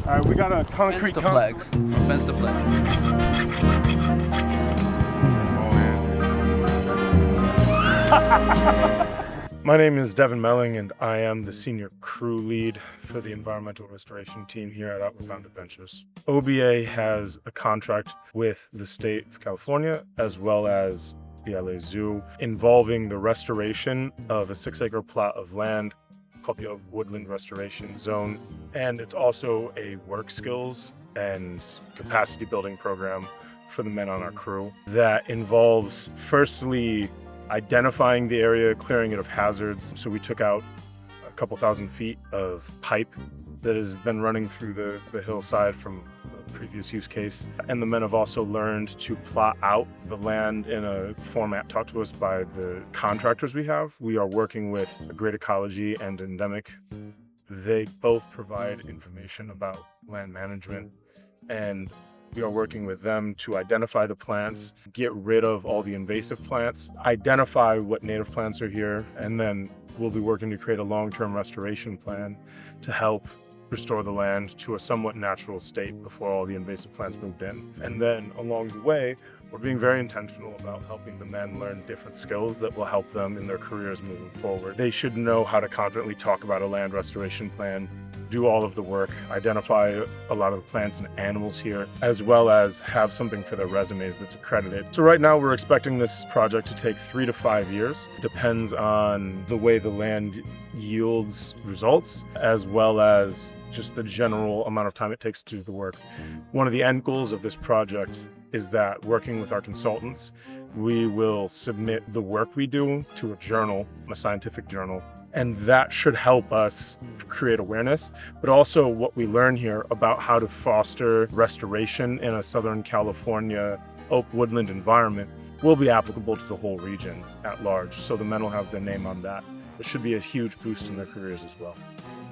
All right, we got a concrete fence to flags. My name is Devin Melling, and I am the senior crew lead for the environmental restoration team here at Outward Bound Adventures. OBA has a contract with the state of California as well as the LA Zoo involving the restoration of a 6-acre plot of land called the Woodland Restoration Zone. And it's also a work skills and capacity building program for the men on our crew that involves firstly identifying the area, clearing it of hazards. So we took out a couple thousand feet of pipe that has been running through the hillside from a previous use case. And the men have also learned to plot out the land in a format taught to us by the contractors we have. We are working with Great Ecology and Endemic. They both provide information about land management, and we are working with them to identify the plants, get rid of all the invasive plants, identify what native plants are here, and then we'll be working to create a long-term restoration plan to help restore the land to a somewhat natural state before all the invasive plants moved in. And then along the way, we're being very intentional about helping the men learn different skills that will help them in their careers moving forward. They should know how to confidently talk about a land restoration plan, do all of the work, identify a lot of the plants and animals here, as well as have something for their resumes that's accredited. So right now we're expecting this project to take 3 to 5 years. Depends on the way the land yields results, as well as just the general amount of time it takes to do the work. One of the end goals of this project is that working with our consultants, we will submit the work we do to a journal, a scientific journal, and that should help us create awareness, but also what we learn here about how to foster restoration in a Southern California oak woodland environment will be applicable to the whole region at large. So the men will have their name on that. It should be a huge boost in their careers as well.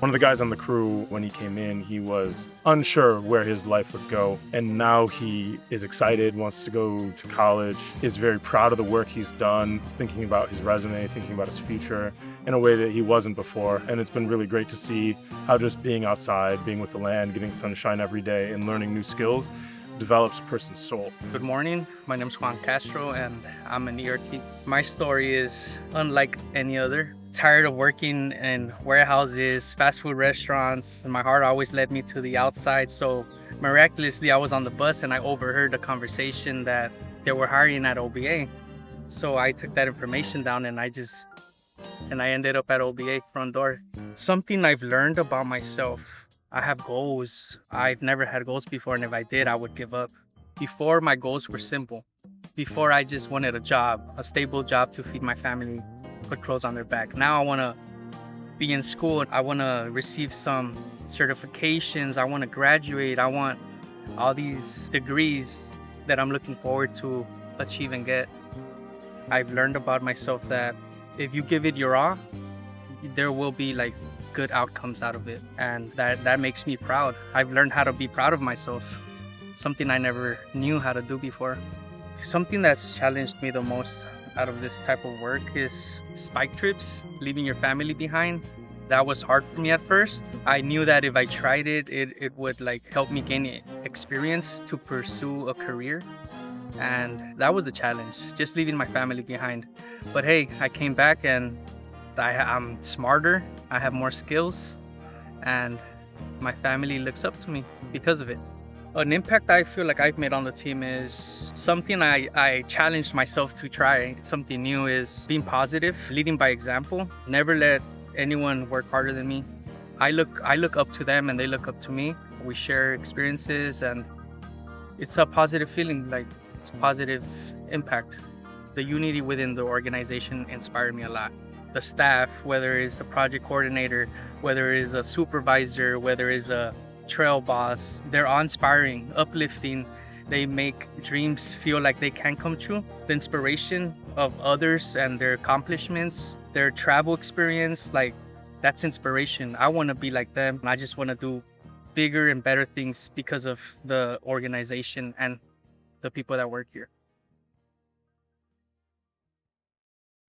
One of the guys on the crew, when he came in, he was unsure where his life would go. And now he is excited, wants to go to college, is very proud of the work he's done. He's thinking about his resume, thinking about his future in a way that he wasn't before. And it's been really great to see how just being outside, being with the land, getting sunshine every day and learning new skills develops a person's soul. Good morning, my name is Juan Castro and I'm an ERT. My story is unlike any other. Tired of working in warehouses, fast food restaurants, and my heart always led me to the outside. So miraculously, I was on the bus and I overheard a conversation that they were hiring at OBA. So I took that information down and I ended up at OBA front door. Something I've learned about myself, I have goals. I've never had goals before, and if I did, I would give up. Before, my goals were simple. Before, I just wanted a job, a stable job to feed my family, put clothes on their back. Now I want to be in school. I want to receive some certifications. I want to graduate. I want all these degrees that I'm looking forward to achieve and get. I've learned about myself that if you give it your all, there will be like good outcomes out of it. And that makes me proud. I've learned how to be proud of myself, something I never knew how to do before. Something that's challenged me the most out of this type of work is spike trips, leaving your family behind. That was hard for me at first. I knew that if I tried it, it would like help me gain experience to pursue a career. And that was a challenge, just leaving my family behind. But hey, I came back and I'm smarter, I have more skills, and my family looks up to me because of it. An impact I feel like I've made on the team is something I challenged myself to try. Something new is being positive, leading by example. Never let anyone work harder than me. I look up to them and they look up to me. We share experiences and it's a positive feeling, like it's a positive impact. The unity within the organization inspired me a lot. The staff, whether it's a project coordinator, whether it's a supervisor, whether it's a trail boss, they're inspiring, uplifting. They make dreams feel like they can come true. The inspiration of others and their accomplishments, their travel experience, like that's inspiration. I want to be like them. I just want to do bigger and better things because of the organization and the people that work here.